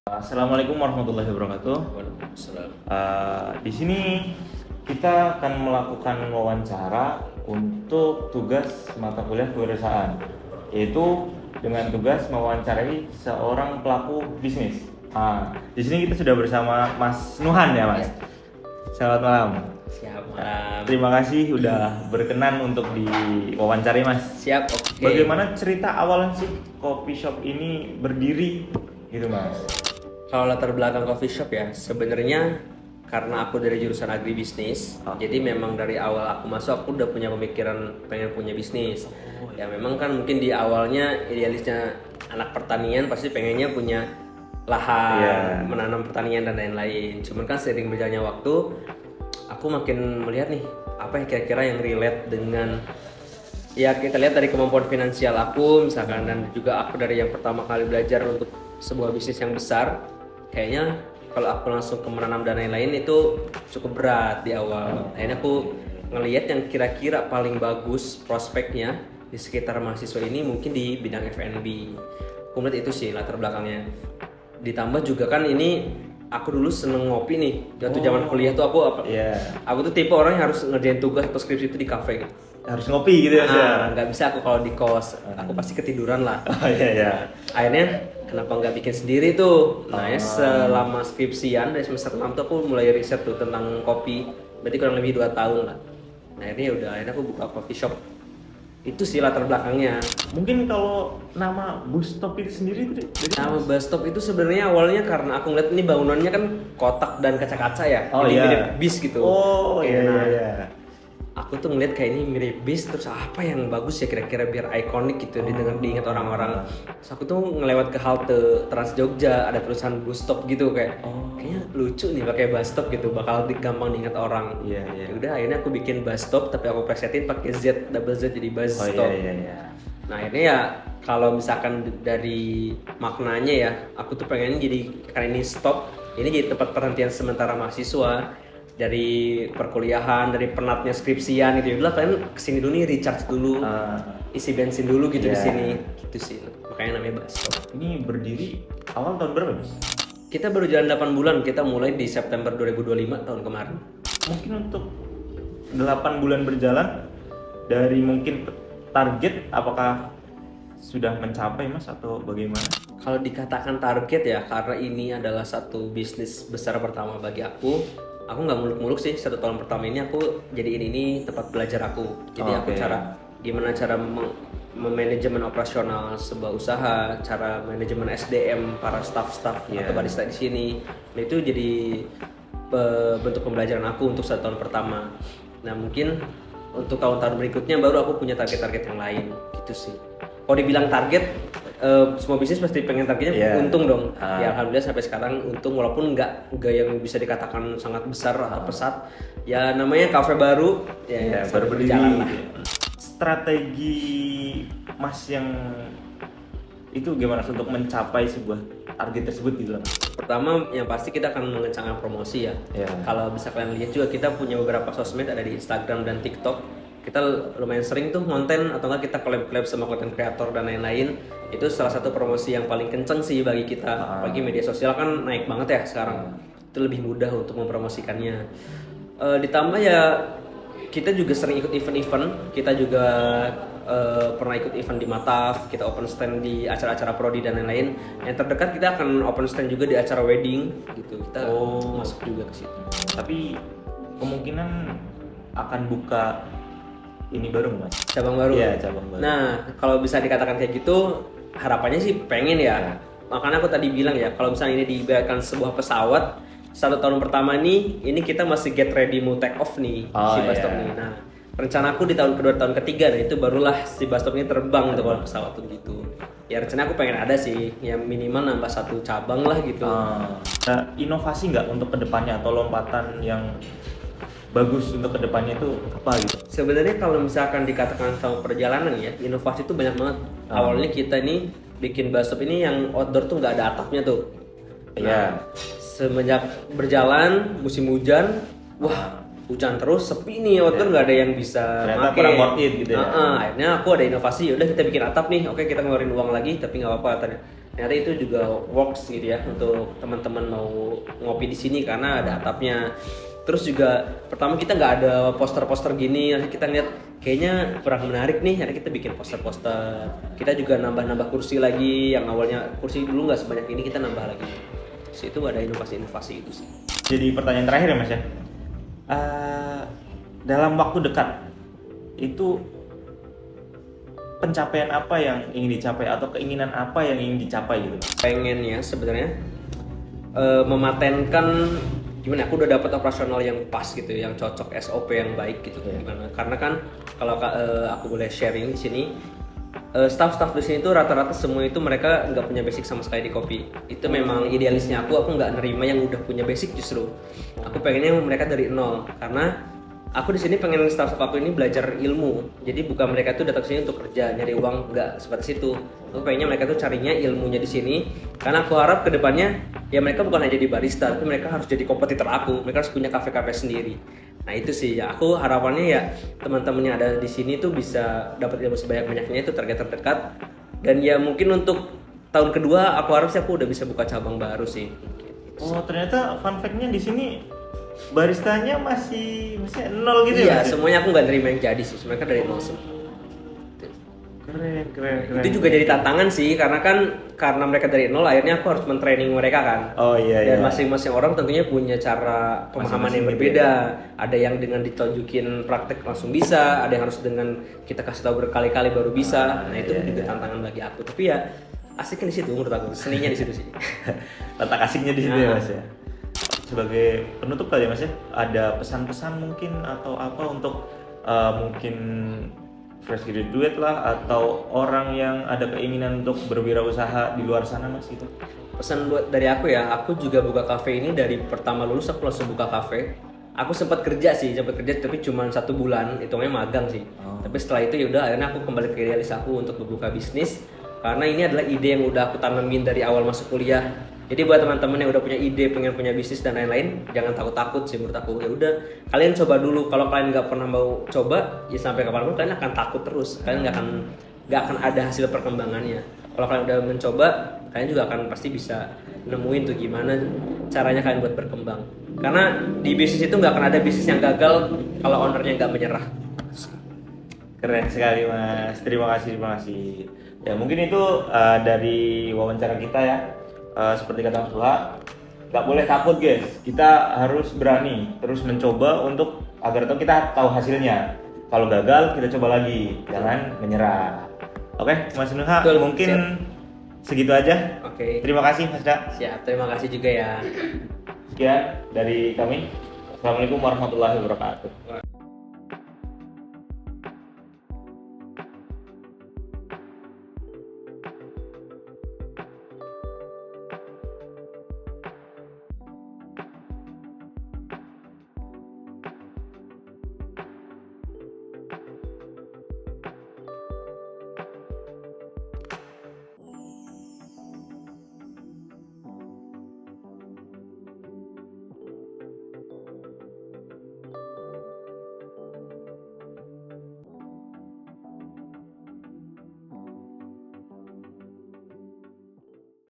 Assalamualaikum warahmatullahi wabarakatuh. Waalaikumsalam. Di sini kita akan melakukan wawancara untuk tugas mata kuliah kewirausahaan, yaitu dengan tugas mewawancarai seorang pelaku bisnis. Di sini kita sudah bersama Mas Nuhan ya, Mas. Selamat malam. Siap, malam. Terima kasih udah berkenan untuk diwawancari, Mas. Siap, oke. Bagaimana cerita awalnya sih coffee shop ini berdiri gitu, Mas? Kalau latar belakang coffee shop ya, sebenarnya karena aku dari jurusan agribisnis, jadi memang dari awal aku masuk aku udah punya pemikiran pengen punya bisnis. Ya memang kan mungkin di awalnya idealisnya anak pertanian pasti pengennya punya lahan, menanam pertanian dan lain-lain. Cuman kan seiring berjalannya waktu, aku makin melihat nih apa yang kira-kira yang relate dengan ya kita lihat dari kemampuan finansial aku misalkan, dan juga aku dari yang pertama kali belajar untuk sebuah bisnis yang besar. Kayaknya kalau aku langsung ke menanam dan lain-lain itu cukup berat di awal. Akhirnya aku ngelihat yang kira-kira paling bagus prospeknya di sekitar mahasiswa ini mungkin di bidang F&B. Aku melihat itu sih latar belakangnya. Ditambah juga kan ini aku dulu seneng ngopi nih. Waktu zaman kuliah tuh aku tuh tipe orang yang harus ngerjain tugas atau skripsi itu di kafe gitu. Harus ngopi gitu ya? Nggak bisa aku kalau di kos, aku pasti ketiduran lah. Akhirnya kenapa nggak bikin sendiri tuh? Nah ya selama skripsian dari semester 6 tuh aku mulai riset tuh tentang kopi. Berarti kurang lebih 2 tahun lah. Nah akhirnya aku buka coffee shop. Itu sih latar belakangnya. Mungkin kalau nama Bustop itu sendiri Nama Bustop itu sebenarnya awalnya karena aku ngeliat ini bangunannya kan kotak dan kaca-kaca ya. Jadi mirip bis gitu. Iya. Aku tuh ngeliat kayak ini mirip bis, terus apa yang bagus ya kira-kira biar ikonik gitu diingat orang-orang. Terus aku tuh ngelewat ke halte Trans Jogja ada tulisan bus stop gitu kayaknya lucu nih pakai bus stop gitu, bakal gampang diingat orang. Iya. Udah akhirnya aku bikin bus stop tapi aku presetin pakai double Z jadi bus stop. Nah akhirnya ya kalau misalkan dari maknanya ya aku tuh pengen jadi karena ini stop, ini jadi tempat perhentian sementara mahasiswa dari perkuliahan, dari penatnya skripsian gitu. Udah kalian kesini dulu nih, recharge dulu, isi bensin dulu gitu di sini. Gitu sih, makanya namanya Bustop. Ini berdiri awal tahun berapa, Mas? Kita baru jalan 8 bulan, kita mulai di September 2025 tahun kemarin. Mungkin untuk 8 bulan berjalan, dari mungkin target apakah sudah mencapai, Mas, atau bagaimana? Kalau dikatakan target ya, karena ini adalah satu bisnis besar pertama bagi aku nggak muluk-muluk sih. 1 tahun pertama ini aku jadiin ini tempat belajar aku. Jadi aku gimana cara memanajemen operasional sebuah usaha, cara manajemen SDM para staff atau barista di sini. Nah itu jadi bentuk pembelajaran aku untuk 1 tahun pertama. Nah mungkin untuk tahun-tahun berikutnya baru aku punya target-target yang lain gitu sih. Kalau dibilang target, semua bisnis pasti pengen targetnya untung dong. Ya alhamdulillah sampai sekarang untung, walaupun nggak yang bisa dikatakan sangat besar atau pesat. Ya namanya kafe baru, baru berjalan lah. Strategi Mas yang itu gimana untuk mencapai sebuah target tersebut gitu loh? Pertama yang pasti kita akan mengencangkan promosi ya. Kalau bisa kalian lihat juga kita punya beberapa sosmed, ada di Instagram dan TikTok. Kita lumayan sering tuh konten atau enggak kita collab sama konten kreator dan lain-lain. Itu salah satu promosi yang paling kenceng sih bagi kita. Apalagi media sosial kan naik banget ya sekarang. Itu lebih mudah untuk mempromosikannya. Ditambah ya kita juga sering ikut event-event. Kita juga pernah ikut event di Mataf, kita open stand di acara-acara prodi dan lain-lain. Yang terdekat kita akan open stand juga di acara wedding gitu. Kita masuk juga ke situ. Tapi kemungkinan akan buka ini baru, Mas? Cabang baru? Iya, cabang baru. Nah, kalau bisa dikatakan kayak gitu, harapannya sih pengen ya. Makanya aku tadi bilang ya, kalau misalnya ini diibaratkan sebuah pesawat, 1 tahun pertama ini kita masih get ready mau take off nih, si Bustop nih. Nah, rencana aku di tahun kedua, tahun ketiga, nah itu barulah si Bustop ini terbang tuh kalau pesawat tuh gitu. Ya rencana aku pengen ada sih, ya minimal nambah 1 cabang lah gitu. Inovasi nggak untuk kedepannya atau lompatan yang bagus untuk kedepannya itu apa gitu? Sebenarnya kalau misalkan dikatakan sama perjalanan ya, inovasi itu banyak banget. Awalnya kita ini bikin Bustop ini yang outdoor tuh nggak ada atapnya tuh. Semenjak berjalan musim hujan, hujan terus, sepi nih outdoor, nggak ada yang bisa pakai. Gitu ya. Akhirnya aku ada inovasi, udah kita bikin atap nih. Oke, kita ngeluarin uang lagi tapi nggak apa-apa. ternyata itu juga works gitu ya untuk teman-teman mau ngopi di sini karena ada atapnya. Terus juga pertama kita nggak ada poster-poster gini, akhirnya kita lihat kayaknya kurang menarik nih, akhirnya kita bikin poster-poster. Kita juga nambah-nambah kursi lagi, yang awalnya kursi dulu nggak sebanyak ini kita nambah lagi. Terus itu ada inovasi-inovasi itu sih. Jadi pertanyaan terakhir ya Mas ya. Dalam waktu dekat itu pencapaian apa yang ingin dicapai atau keinginan apa yang ingin dicapai gitu? Pengennya sebenarnya mematenkan gimana, aku udah dapat operasional yang pas gitu, yang cocok, SOP yang baik gitu. Gimana? Karena kan kalau aku boleh sharing di sini, staff-staff di sini tuh rata-rata semua itu mereka nggak punya basic sama sekali di kopi. Itu memang idealisnya aku nggak nerima yang udah punya basic, justru aku pengennya mereka dari nol, karena aku di sini pengen staff aku ini belajar ilmu. Jadi bukan mereka tuh datang sini untuk kerja nyari uang, nggak seperti itu. Aku pengennya mereka tuh carinya ilmunya di sini, karena aku harap kedepannya ya mereka bukan hanya jadi barista, tapi mereka harus jadi kompetitor aku. Mereka harus punya kafe-kafe sendiri. Nah itu sih ya, aku harapannya ya teman-teman yang ada di sini tuh bisa dapat ilmu sebanyak-banyaknya, itu target terdekat. Dan ya mungkin untuk tahun kedua aku harap sih aku udah bisa buka cabang baru sih. Oh ternyata fun fact-nya di sini baristanya masih nol gitu Iya, ya? Mas? semuanya aku nggak nerima yang jadi sih, mereka dari nol semua. Keren. Itu juga jadi tantangan sih, karena mereka dari nol, akhirnya aku harus mentraining mereka kan. Oh iya. Dan masing-masing orang tentunya punya cara pemahaman yang berbeda. Ada yang dengan ditunjukin praktek langsung bisa, ada yang harus dengan kita kasih tahu berkali-kali baru bisa. Nah itu juga tantangan bagi aku. Tapi ya asiknya di situ menurut aku, seninya di situ sih. Letak asiknya di situ ya Mas ya. Sebagai penutup kali ya Mas ya, ada pesan-pesan mungkin atau apa untuk mungkin fresh graduate lah atau orang yang ada keinginan untuk berwirausaha di luar sana Mas gitu? Pesan buat dari aku ya, aku juga buka kafe ini dari pertama lulus aku langsung buka kafe. Aku sempat kerja tapi cuma 1 bulan, hitungnya magang sih. Tapi setelah itu yaudah akhirnya aku kembali ke idealis aku untuk membuka bisnis, karena ini adalah ide yang udah aku tanamin dari awal masuk kuliah. Jadi buat teman-teman yang udah punya ide, pengen punya bisnis dan lain-lain, jangan takut-takut sih menurut aku. Ya udah, kalian coba dulu. Kalau kalian nggak pernah mau coba, ya sampai kapanpun kalian akan takut terus. Kalian nggak akan ada hasil perkembangannya. Kalau kalian udah mencoba, kalian juga akan pasti bisa nemuin tuh gimana caranya kalian buat berkembang. Karena di bisnis itu nggak akan ada bisnis yang gagal kalau ownernya nggak menyerah. Keren sekali Mas, terima kasih. Ya mungkin itu dari wawancara kita ya. Seperti kata Mas Suha, nggak boleh takut guys, kita harus berani terus mencoba untuk agar kita tahu hasilnya. Kalau gagal kita coba lagi, jangan menyerah. Oke Mas Nuha, mungkin segitu aja. Oke. Terima kasih Mas Da. Siap, terima kasih juga ya. Sekian dari kami. Assalamualaikum warahmatullahi wabarakatuh.